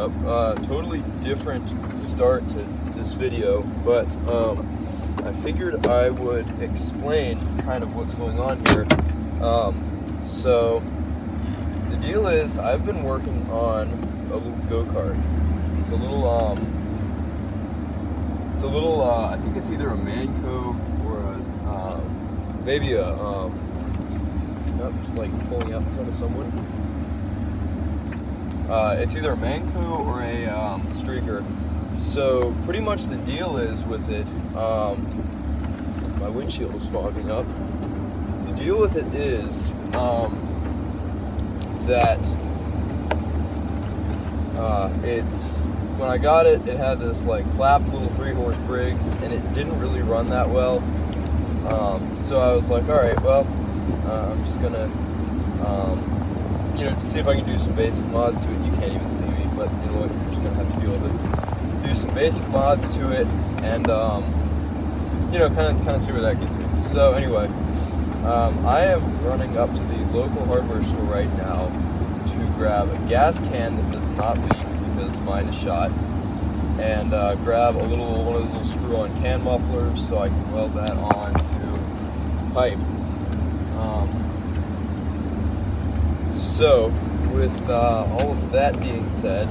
up? Totally different start to this video, but I figured I would explain kind of what's going on here. So the deal is I've been working on a little go-kart. It's a little, I think it's either a Manco or maybe a, just like pulling out in front of someone. It's either a Manco or a streaker. So pretty much the deal is with it, my windshield is fogging up. The deal with it is that it's, when I got it, it had this like clapped little 3-horse Briggs, and it didn't really run that well. So I was like, all right, well, I'm just gonna, see if I can do some basic mods to it. You can't even see me, but you know what? I'm just gonna have to be able to do some basic mods to it, and kind of see where that gets me. So anyway, I am running up to the local hardware store right now to grab a gas can that does not leak because mine is shot, and grab one of those little screw-on can mufflers so I can weld that on to pipe. So with all of that being said,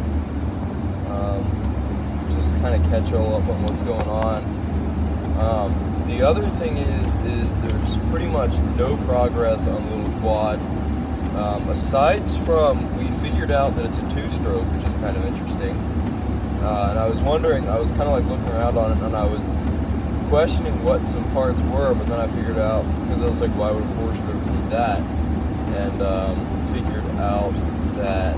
just kind of catch all up on what's going on. The other thing is there's pretty much no progress on the little quad. Aside from, we figured out that it's a 2-stroke, which is kind of interesting. And I was wondering, I was kind of like looking around on it, and I was questioning what some parts were, but then I figured out, because I was like, why would a 4-stroke need that? And figured out that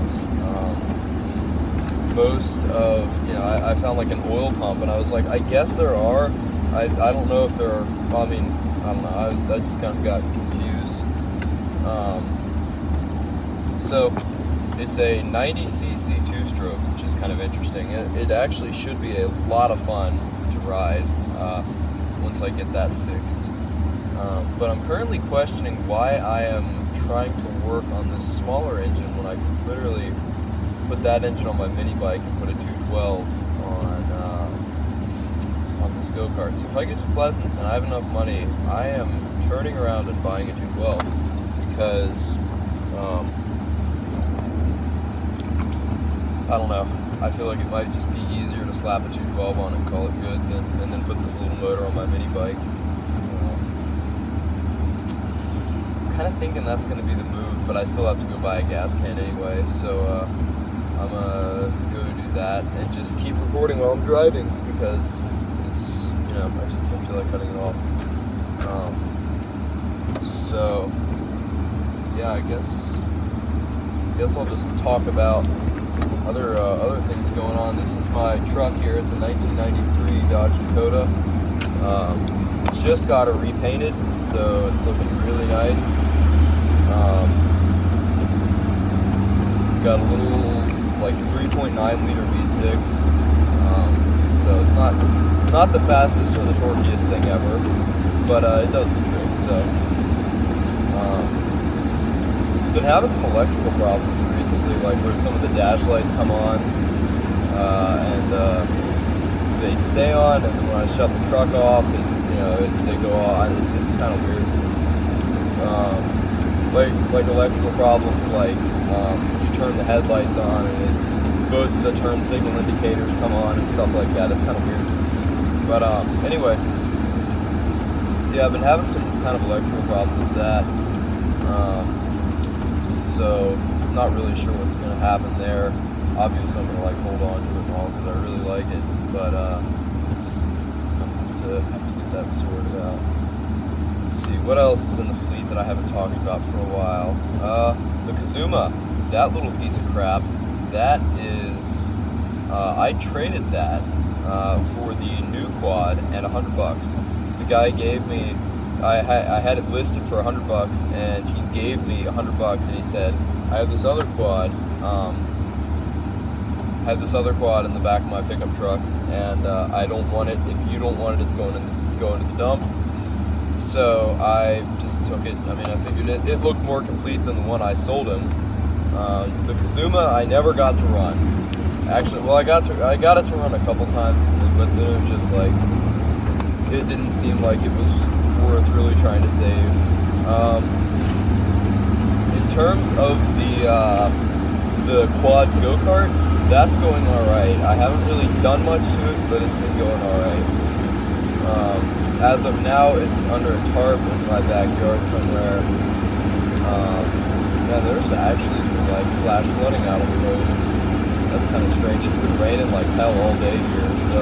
most of, I found like an oil pump, and I was like, I guess there are. I don't know if there are. I mean, I don't know. I just kind of got confused. So it's a 90cc 2-stroke, which is kind of interesting. It actually should be a lot of fun to ride once I get that fixed. But I'm currently questioning why I am trying to work on this smaller engine when I could literally put that engine on my mini bike and put a 212 on this go-kart. So if I get to Pleasance and I have enough money, I am turning around and buying a 212 because I don't know. I feel like it might just be easier to slap a 212 on it and call it good and then put this little motor on my mini bike. I'm kind of thinking that's going to be the move, but I still have to go buy a gas can anyway, so I'm going to go do that and just keep recording while I'm driving because it's, I just don't feel like cutting it off. So, yeah, I guess I'll just talk about other things going on. This is my truck here. It's a 1993 Dodge Dakota. Just got it repainted, so it's looking really nice. It's got a little, like 3.9 liter V6. So it's not the fastest or the torquiest thing ever, but it does the trick. So it's been having some electrical problems recently, like where some of the dash lights come on and they stay on, and then when I shut the truck off, they go on. It's kind of weird. Like electrical problems, like you turn the headlights on and both the turn signal indicators come on and stuff like that. It's kind of weird. But anyway, see, I've been having some kind of electrical problems with that. So I'm not really sure what's going to happen there. Obviously, I'm going to like hold on to it and all because I really like it, but I have to get that sorted out. Let's see, what else is in the fleet that I haven't talked about for a while? The Kazuma, that little piece of crap. That is, I traded that for the new quad at $100. The guy gave me, I had it listed for $100, and he gave me $100, and he said, I have this other quad. In the back of my pickup truck, and I don't want it. If you don't want it, it's going to the dump. So I just took it. I mean, I figured it looked more complete than the one I sold him. The Kazuma I never got to run. Actually, well, I got it to run a couple times, but then it was just like, it didn't seem like it was worth really trying to save. In terms of the quad go-kart, that's going all right. I haven't really done much to it, but it's been going all right. As of now, it's under a tarp in my backyard somewhere. Yeah, there's actually some like flash flooding out on the roads. That's kind of strange. It's been raining like hell all day here, so.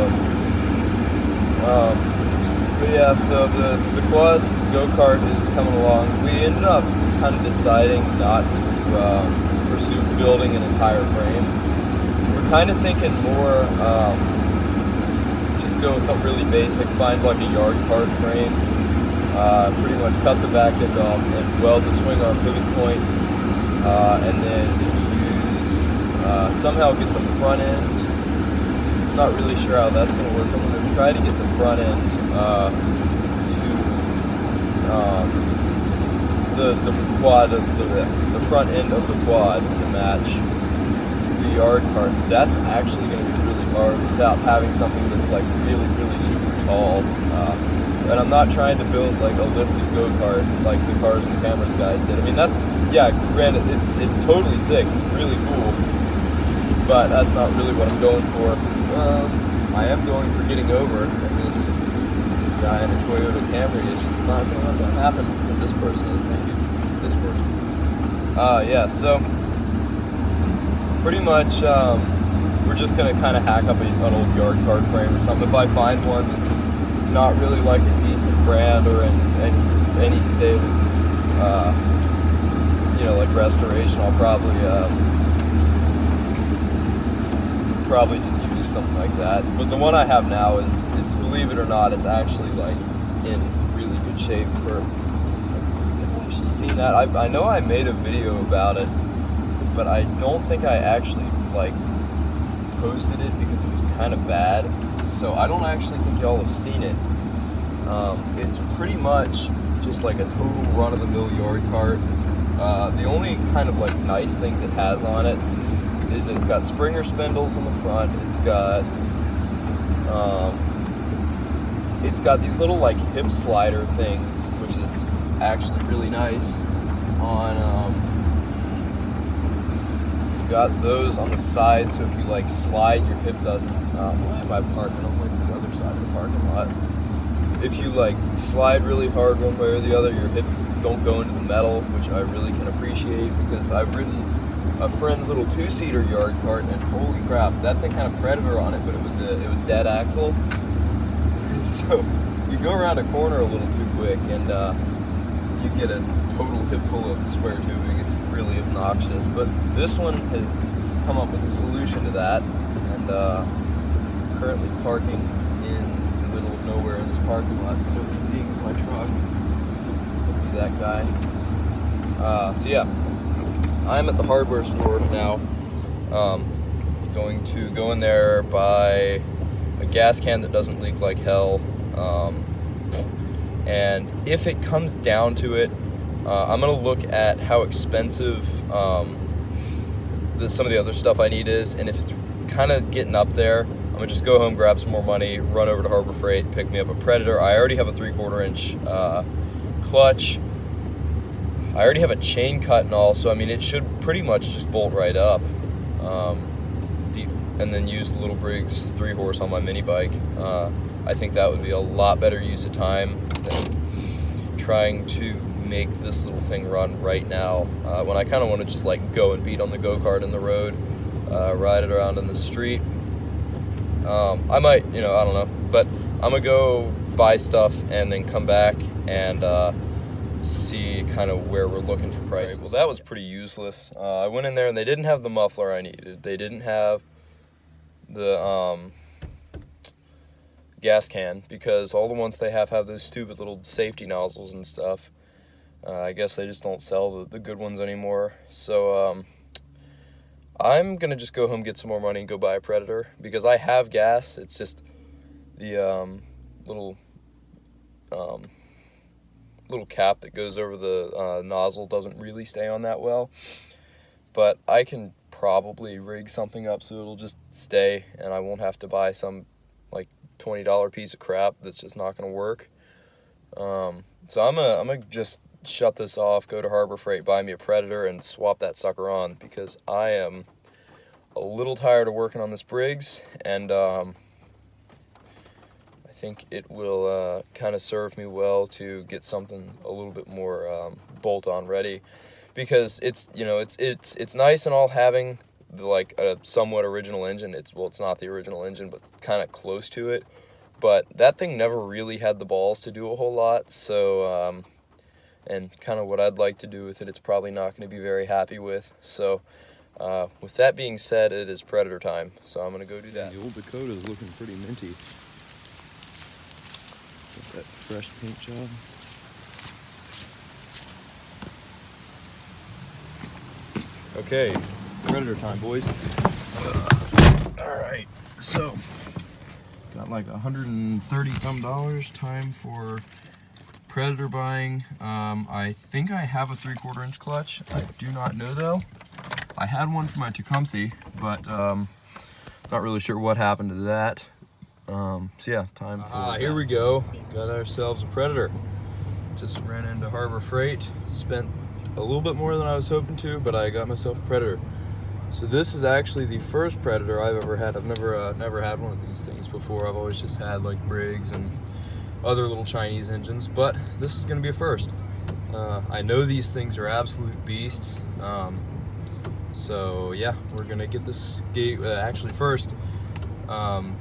But yeah, so the quad go-kart is coming along. We ended up kind of deciding not to pursue building an entire frame. We're kind of thinking more, just go with something really basic, find like a yard cart frame, pretty much cut the back end off and weld the swing arm pivot point, and then use, somehow get the front end. Not really sure how that's going to work. I'm going to try to get the front end to the quad, the front end of the quad to match the yard cart. That's actually going to be really hard without having something that's like really, really super tall. And I'm not trying to build like a lifted go-kart like the Cars and Cameras guys did. I mean, that's, yeah, granted, it's totally sick. It's really cool. But that's not really what I'm going for. I am going for getting over, and this guy in a Toyota Camry is just not going to happen. But this person is, thank you. This person. Yeah, so pretty much we're just going to kind of hack up an old yard cart frame or something. If I find one that's not really like a decent brand or in any state of, you know, like restoration, I'll probably just use something like that. But the one I have now is, it's, believe it or not, it's actually like in really good shape for, have you seen that? I know I made a video about it, but I don't think I actually like posted it because it was kind of bad. So I don't actually think y'all have seen it. It's pretty much just like a total run-of-the-mill yard cart. The only kind of like nice things it has on it is it's got Springer spindles on the front. It's got these little like hip slider things, which is actually really nice. It's got those on the side, so if you like slide, your hip doesn't. Why am I parking? I'm like the other side of the parking lot. If you like slide really hard one way or the other, your hips don't go into the metal, which I really can appreciate because I've ridden a friend's little two-seater yard cart, and holy crap, that thing had a Predator on it, but it was dead axle. So you go around a corner a little too quick, and you get a total hip full of square tubing. It's really obnoxious. But this one has come up with a solution to that, and currently parking in the middle of nowhere in this parking lot, so nobody dings my truck. Could be that guy. So yeah. I'm at the hardware store now. Going to go in there, buy a gas can that doesn't leak like hell. And if it comes down to it, I'm gonna look at how expensive some of the other stuff I need is, and if it's kind of getting up there, I'm gonna just go home, grab some more money, run over to Harbor Freight, pick me up a Predator. I already have a 3/4 inch clutch. I already have a chain cut and all, so I mean it should pretty much just bolt right up. And then use the Little Briggs 3-horse on my mini bike. I think that would be a lot better use of time than trying to make this little thing run right now, when I kind of want to just like go and beat on the go-kart in the road, ride it around in the street. I might, I don't know, but I'm gonna go buy stuff and then come back and see kind of where we're looking for prices. Right, well, that was pretty useless. I went in there and they didn't have the muffler I needed. They didn't have the gas can, because all the ones they have those stupid little safety nozzles and stuff. I guess they just don't sell the good ones anymore. So I'm gonna just go home, get some more money, and go buy a Predator, because I have gas. It's just the little cap that goes over the nozzle doesn't really stay on that well. But I can probably rig something up so it'll just stay and I won't have to buy some like $20 piece of crap that's just not going to work. So I'm gonna just shut this off, go to Harbor Freight, buy me a Predator, and swap that sucker on, because I am a little tired of working on this Briggs, and I think it will kind of serve me well to get something a little bit more bolt-on ready, because it's, you know, it's nice and all having like a somewhat original engine. It's not the original engine, but kind of close to it. But that thing never really had the balls to do a whole lot, so and kind of what I'd like to do with it, it's probably not going to be very happy with. So with that being said, it is Predator time, so I'm going to go do that. The old Dakota is looking pretty minty. Got that fresh paint job. Okay, Predator time, boys. All right, so got like $130 some time for Predator buying. I think I have a 3/4 inch clutch. I do not know though. I had one for my Tecumseh, but not really sure what happened to that. So yeah, time for here we go. Got ourselves a Predator. Just ran into Harbor Freight, spent a little bit more than I was hoping to, but I got myself a Predator. So this is actually the first Predator I've ever had. I've never had one of these things before. I've always just had like Briggs and other little Chinese engines, but this is going to be a first. I know these things are absolute beasts. So yeah, we're gonna get this gate. Actually, first, no,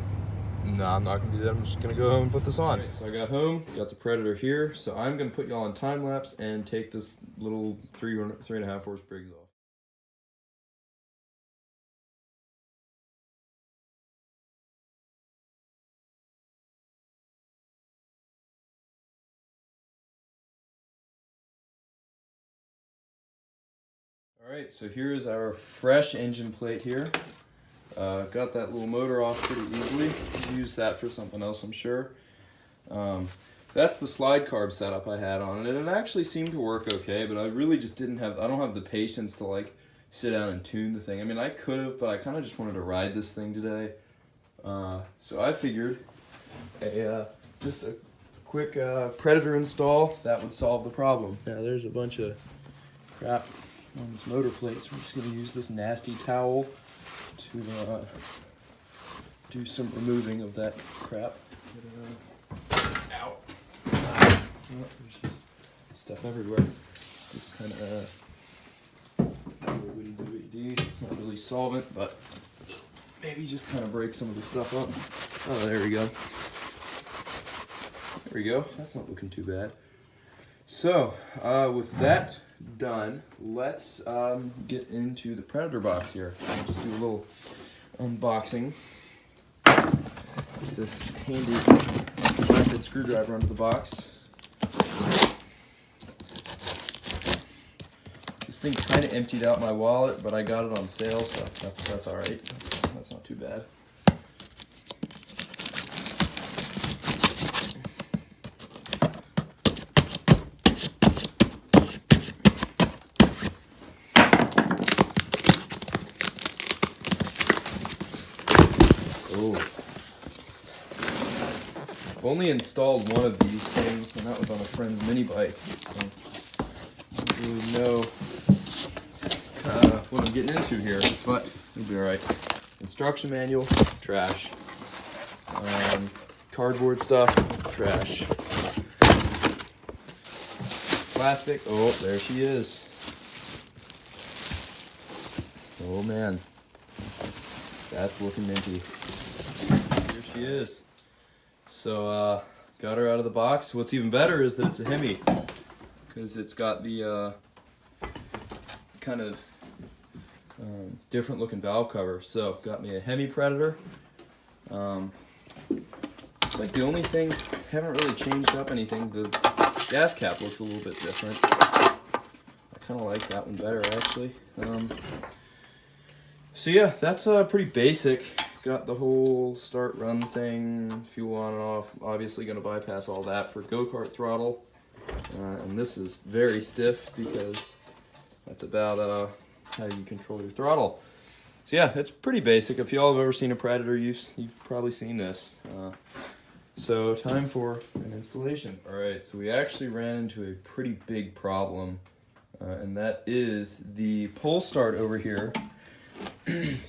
I'm not gonna do that. I'm just gonna go home and put this on. Right, so I got home, got the Predator here. So I'm gonna put y'all on time lapse and take this little 3.5 horse Briggs off. Alright, so here's our fresh engine plate here. Got that little motor off pretty easily. Use that for something else, I'm sure. That's the slide carb setup I had on it, and it actually seemed to work okay, but I really just I don't have the patience to like sit down and tune the thing. I mean, I could have, but I kind of just wanted to ride this thing today. So I figured just a quick Predator install, that would solve the problem. Now there's a bunch of crap on this motor plate, so we're just going to use this nasty towel to do some removing of that crap. Ow. Oh, there's just stuff everywhere. Just kind of it's not really solvent, but maybe just kind of break some of the stuff up. Oh, there we go. There we go. That's not looking too bad. So, with that done, let's get into the Predator box here. I'll just do a little unboxing. Get this handy flathead screwdriver under the box. This thing kind of emptied out my wallet, but I got it on sale, so that's all right. That's not too bad. I've only installed one of these things, and that was on a friend's mini bike. So I don't really know what I'm getting into here, but it'll be alright. Instruction manual, trash. Cardboard stuff, trash. Plastic, oh, there she is. Oh man, that's looking minty. Here she is. So, got her out of the box. What's even better is that it's a Hemi, because it's got the kind of different looking valve cover. So, got me a Hemi Predator. It's like the only thing, haven't really changed up anything. The gas cap looks a little bit different. I kind of like that one better, actually. So yeah, that's pretty basic. Got the whole start run thing, fuel on and off. Obviously going to bypass all that for go-kart throttle. And this is very stiff because that's about how you control your throttle. So yeah, it's pretty basic. If y'all have ever seen a Predator, you've probably seen this. So time for an installation. All right, so we actually ran into a pretty big problem, and that is the pull start over here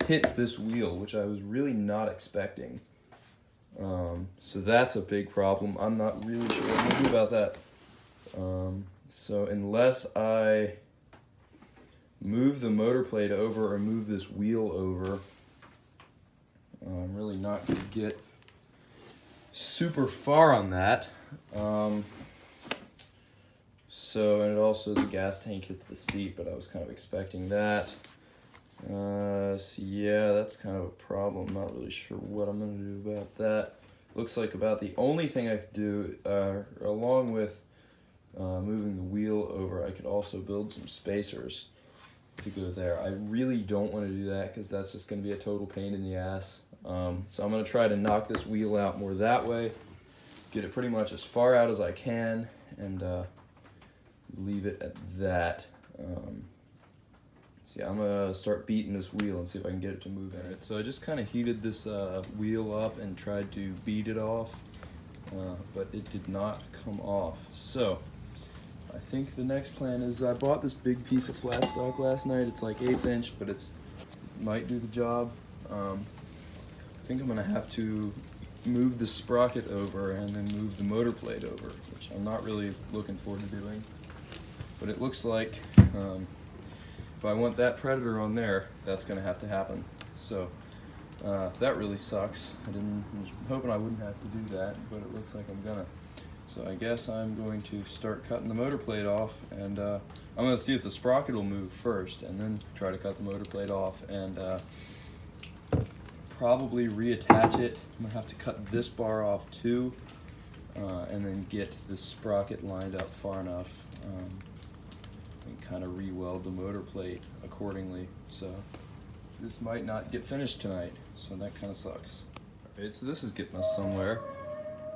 hits this wheel, which I was really not expecting. So that's a big problem. I'm not really sure what I'm gonna do about that. So unless I move the motor plate over or move this wheel over, I'm really not gonna get super far on that. So, and it also, the gas tank hits the seat, but I was kind of expecting that. So yeah, that's kind of a problem. I'm not really sure what I'm gonna do about that. Looks like about the only thing I could do, along with moving the wheel over, I could also build some spacers to go there. I really don't want to do that because that's just going to be a total pain in the ass. So I'm going to try to knock this wheel out more that way, get it pretty much as far out as I can, and leave it at that. So yeah, I'm going to start beating this wheel and see if I can get it to move in it. So I just kind of heated this wheel up and tried to beat it off, but it did not come off. So I think the next plan is, I bought this big piece of flat stock last night. It's like 1/8 inch, but it might do the job. I think I'm gonna have to move the sprocket over and then move the motor plate over, which I'm not really looking forward to doing. But it looks like if I want that Predator on there, that's gonna have to happen. So that really sucks. I was hoping I wouldn't have to do that, but it looks like I'm gonna. So I guess I'm going to start cutting the motor plate off, and I'm going to see if the sprocket will move first, and then try to cut the motor plate off, and probably reattach it. I'm going to have to cut this bar off too, and then get the sprocket lined up far enough, and kind of re-weld the motor plate accordingly. So this might not get finished tonight, so that kind of sucks. Alright, so this is getting us somewhere.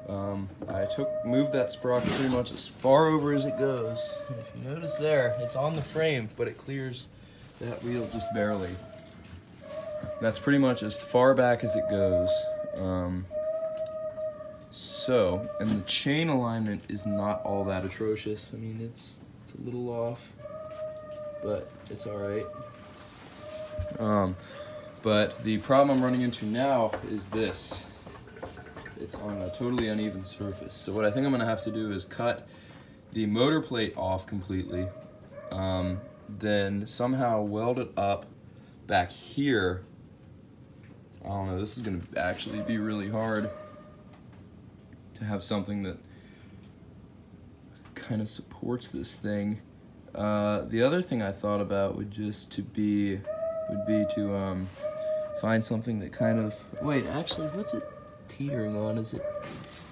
I moved that sprocket pretty much as far over as it goes. If you notice there, it's on the frame, but it clears that wheel just barely. That's pretty much as far back as it goes. And the chain alignment is not all that atrocious. I mean, it's a little off, but it's all right. But the problem I'm running into now is this. It's on a totally uneven surface. So what I think I'm gonna have to do is cut the motor plate off completely, then somehow weld it up back here. I don't know, this is gonna actually be really hard to have something that kind of supports this thing. The other thing I thought about would be to find something that kind of, wait, actually, what's it teetering on? Is it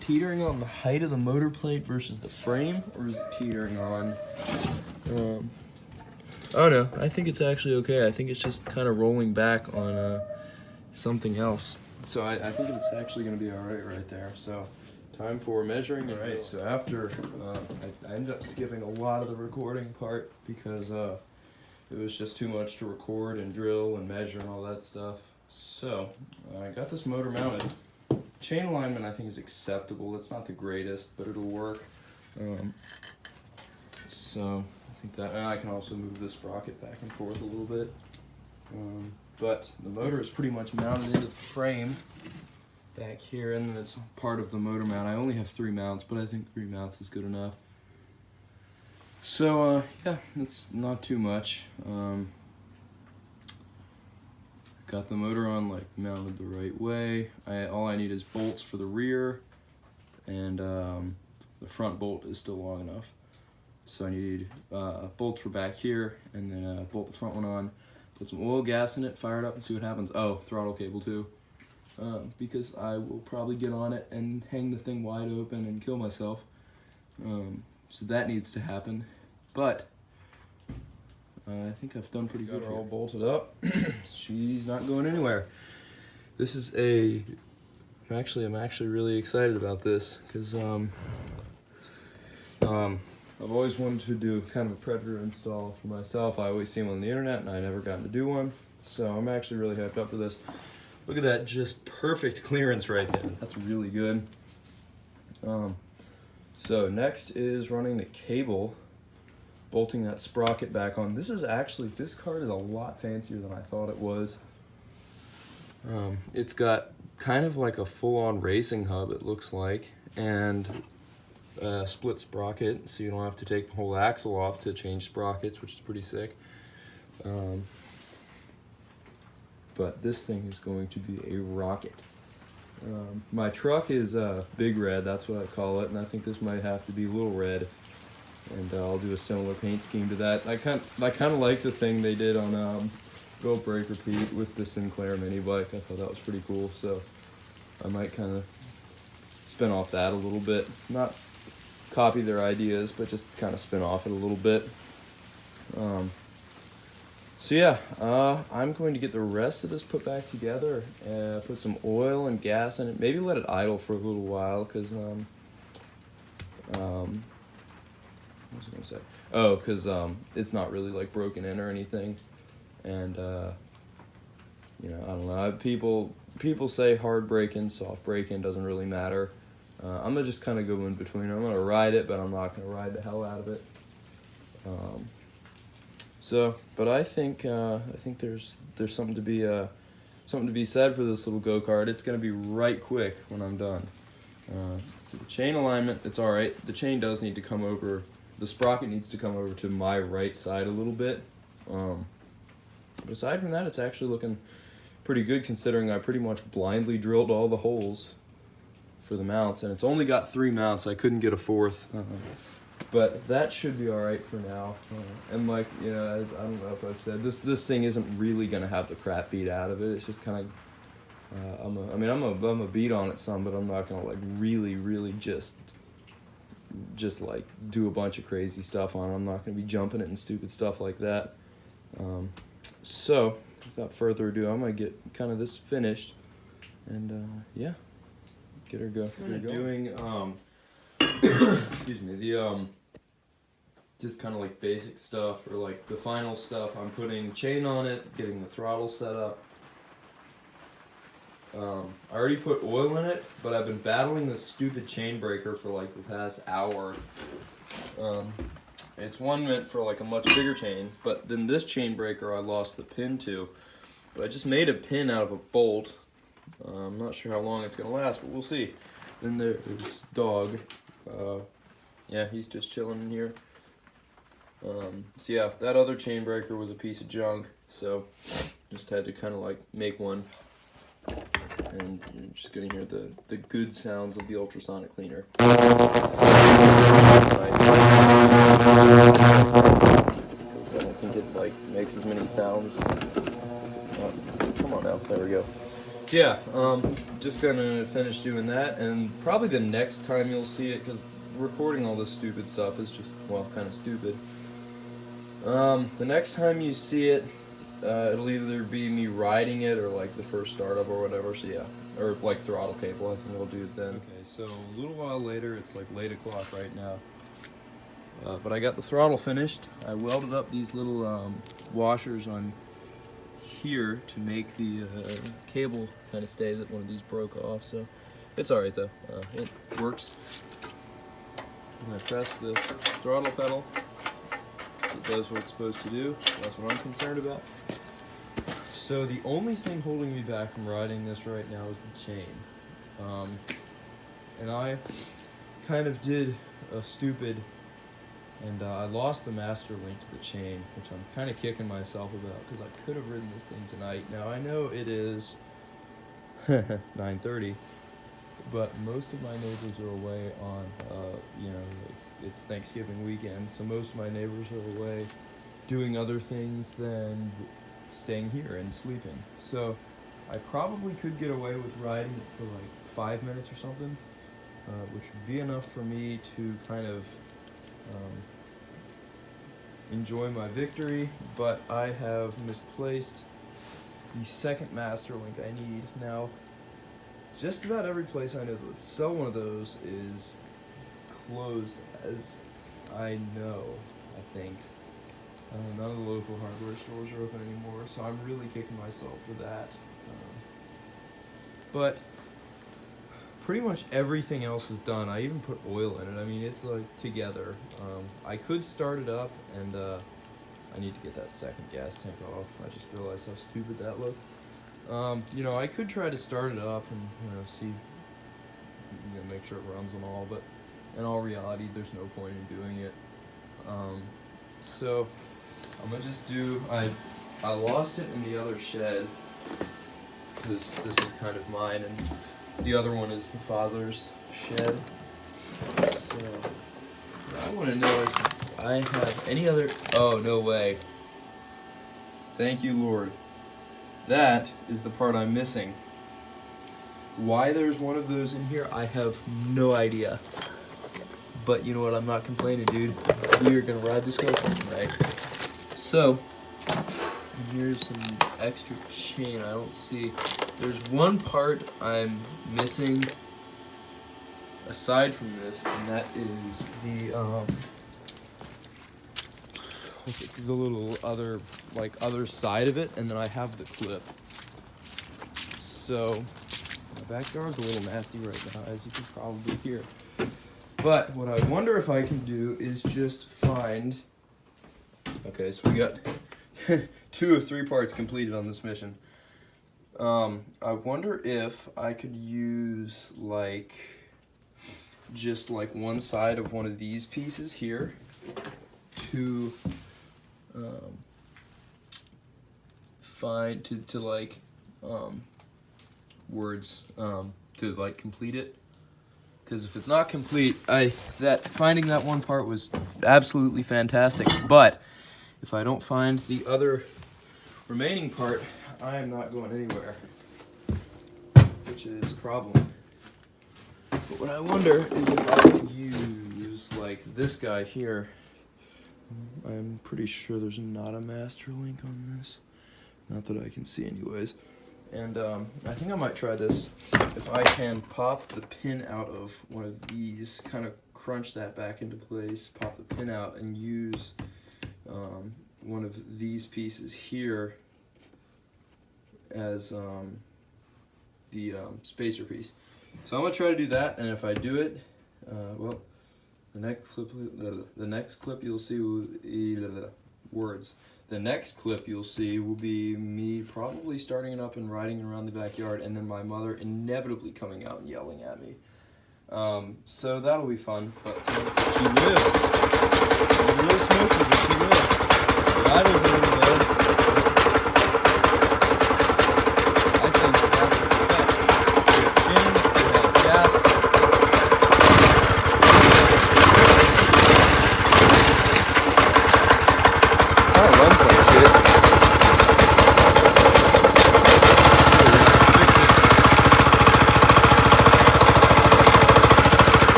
teetering on the height of the motor plate versus the frame, or is it teetering on, I don't know, I think it's actually okay. I think it's just kind of rolling back on something else. So I think it's actually going to be alright right there. So time for measuring. Alright, so after, I ended up skipping a lot of the recording part because it was just too much to record and drill and measure and all that stuff. So I got this motor mounted. Chain alignment I think is acceptable. It's not the greatest, but it'll work. So I think that, and I can also move this sprocket back and forth a little bit. But the motor is pretty much mounted into the frame back here, and then it's part of the motor mount. I only have 3 mounts, but I think 3 mounts is good enough. So yeah, it's not too much. Got the motor on, like, mounted the right way. All I need is bolts for the rear, and the front bolt is still long enough. So I need bolts for back here, and then bolt the front one on, put some oil, gas in it, fire it up, and see what happens. Oh, throttle cable too, because I will probably get on it and hang the thing wide open and kill myself. So that needs to happen, but I think I've done pretty good. Got her all bolted up. She's not going anywhere. This is I'm actually really excited about this because I've always wanted to do kind of a Predator install for myself. I always see them on the internet and I never gotten to do one. So I'm actually really hyped up for this. Look at that, just perfect clearance right there. That's really good. So next is running the cable, bolting that sprocket back on. This cart is a lot fancier than I thought it was. It's got kind of like a full-on racing hub, it looks like, and a split sprocket, so you don't have to take the whole axle off to change sprockets, which is pretty sick. But this thing is going to be a rocket. My truck is Big Red, that's what I call it, and I think this might have to be Little Red. And I'll do a similar paint scheme to that. I kind of like the thing they did on Go Break Repeat with the Sinclair mini bike. I thought that was pretty cool, so I might kind of spin off that a little bit. Not copy their ideas, but just kind of spin off it a little bit. So yeah, I'm going to get the rest of this put back together and put some oil and gas in it. Maybe let it idle for a little while, because what was I gonna say? Oh, because it's not really like broken in or anything, and you know, I don't know. People say hard break-in, soft break-in, doesn't really matter. I'm gonna just kind of go in between. I'm gonna ride it, but I'm not gonna ride the hell out of it. But I think there's something to be said for this little go-kart. It's gonna be right quick when I'm done. So the chain alignment, it's all right. The chain does need to come over. The sprocket needs to come over to my right side a little bit. But aside from that, it's actually looking pretty good, considering I pretty much blindly drilled all the holes for the mounts, and it's only got 3 mounts. I couldn't get a 4th. But that should be all right for now. And like, you know, I don't know if I've said this thing isn't really gonna have the crap beat out of it. It's just kind of, I'm a beat on it some, but I'm not gonna like really just like do a bunch of crazy stuff on it. I'm not gonna be jumping it and stupid stuff like that. So without further ado, I'm gonna get kind of this finished, and yeah, get her go. Doing excuse me, the just kind of like basic stuff, or like the final stuff. I'm putting chain on it, getting the throttle set up. I already put oil in it, but I've been battling this stupid chain breaker for like the past hour. It's one meant for like a much bigger chain, but then this chain breaker I lost the pin to. But I just made a pin out of a bolt. I'm not sure how long it's gonna last, but we'll see. Then there's Dog. Yeah, he's just chilling in here. So yeah, that other chain breaker was a piece of junk, so just had to kind of like make one. And you're just gonna hear the good sounds of the ultrasonic cleaner. Because I don't think it like makes as many sounds. It's not, come on now, there we go. Yeah, just gonna finish doing that, and probably the next time you'll see it, because recording all this stupid stuff is just, well, kind of stupid. The next time you see it, it'll either be me riding it or like the first startup or whatever, so yeah. Or like throttle cable, I think I'll do it then. Okay, so a little while later, it's like late o'clock right now. But I got the throttle finished. I welded up these little washers on here to make the cable kind of stay, that one of these broke off, so it's alright though. It works. And I press the throttle pedal. It does what it's supposed to do. That's what I'm concerned about. So the only thing holding me back from riding this right now is the chain. And I kind of did a stupid, and I lost the master link to the chain, which I'm kind of kicking myself about, because I could have ridden this thing tonight. Now I know it is 9:30, but most of my neighbors are away on, you know, it's Thanksgiving weekend, so most of my neighbors are away doing other things than staying here and sleeping. So I probably could get away with riding it for like 5 minutes or something, which would be enough for me to kind of enjoy my victory, but I have misplaced the second master link I need. Now, just about every place I know that would sell one of those is closed, as I know, I think. None of the local hardware stores are open anymore, so I'm really kicking myself for that. But pretty much everything else is done. I even put oil in it. I mean, it's like together. I could start it up, and I need to get that second gas tank off. I just realized how stupid that looked. You know, I could try to start it up and, you know, see, you know, make sure it runs and all, but in all reality, there's no point in doing it. So I'm gonna just do, I lost it in the other shed, because this is kind of mine, and the other one is the father's shed. So what I want to know is, I have any other, oh, no way. Thank you, Lord. That is the part I'm missing. Why there's one of those in here, I have no idea. But you know what, I'm not complaining, dude. We are gonna ride this car tonight. So, here's some extra chain. I don't see. There's one part I'm missing aside from this, and that is the little other, like, other side of it, and then I have the clip. So my backyard's a little nasty right now, as you can probably hear. But what I wonder if I can do is just find, okay, so we got 2 of 3 parts completed on this mission. I wonder if I could use, like, just like one side of one of these pieces here to find, to like, words, to like complete it. Because if it's not complete, finding that one part was absolutely fantastic. But if I don't find the other remaining part, I am not going anywhere, which is a problem. But what I wonder is if I could use, like, this guy here. I'm pretty sure there's not a master link on this. Not that I can see anyways. And I think I might try this. If I can pop the pin out of one of these, kind of crunch that back into place, pop the pin out, and use one of these pieces here as the spacer piece. So I'm gonna try to do that, and if I do it, well, the next clip you'll see will, words. The next clip you'll see will be me probably starting it up and riding around the backyard, and then my mother inevitably coming out and yelling at me. So that'll be fun, but she lives. She's a little smoky, but she lives. The idle's a little low. I think that's a success. We have chains, we have gas. Kind of runs like shit.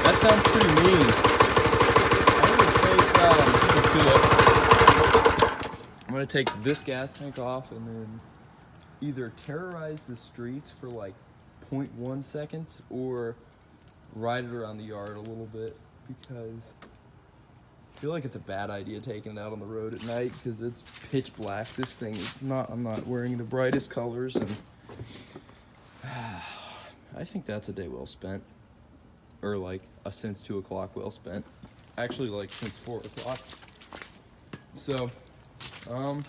That sounds pretty mean. I'm gonna take this gas tank off and then either terrorize the streets for like 0.1 seconds or ride it around the yard a little bit, because I feel like it's a bad idea taking it out on the road at night because it's pitch black. This thing is not, I'm not wearing the brightest colors, and I think that's a day well spent. Or like a since 2 o'clock well spent. Actually, like since 4 o'clock. So, I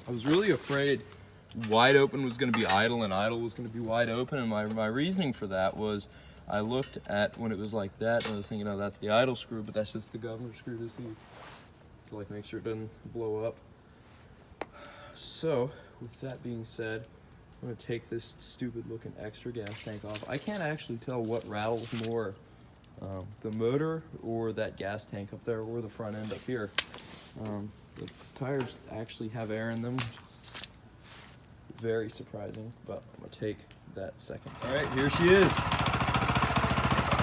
was really afraid wide open was going to be idle and idle was going to be wide open, and my reasoning for that was I looked at when it was like that and I was thinking, oh, that's the idle screw, but that's just the governor screw to see, to like make sure it doesn't blow up. So, with that being said, I'm going to take this stupid looking extra gas tank off. I can't actually tell what rattles more, the motor or that gas tank up there or the front end up here. The tires actually have air in them, which is very surprising, but I'm going to take that second. Alright, here she is.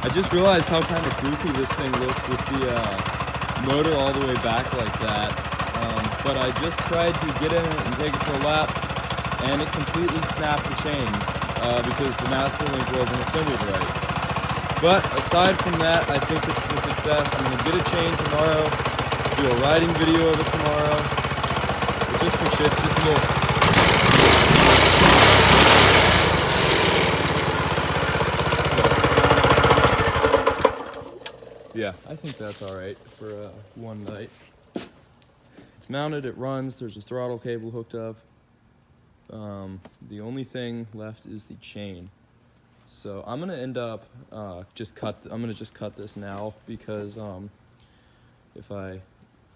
I just realized how kind of goofy this thing looks with the motor all the way back like that. But I just tried to get in it and take it for a lap. and it completely snapped the chain because the master link wasn't assembled right. But aside from that, I think this is a success. I'm going to get a chain tomorrow, do a riding video of it tomorrow, but just for shits, just a little. Yeah, I think that's alright for one night. It's mounted, it runs, there's a throttle cable hooked up. The only thing left is the chain. So I'm gonna end up I'm gonna just cut this now because if I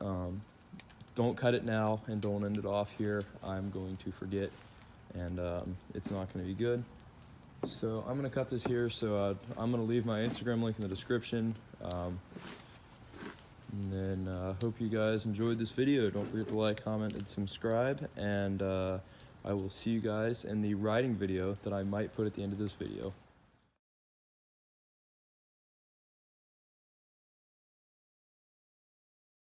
don't cut it now and don't end it off here, I'm going to forget, and it's not gonna be good. So I'm gonna cut this here. So I'm gonna leave my Instagram link in the description. And then hope you guys enjoyed this video. Don't forget to like, comment, and subscribe. And I will see you guys in the riding video that I might put at the end of this video.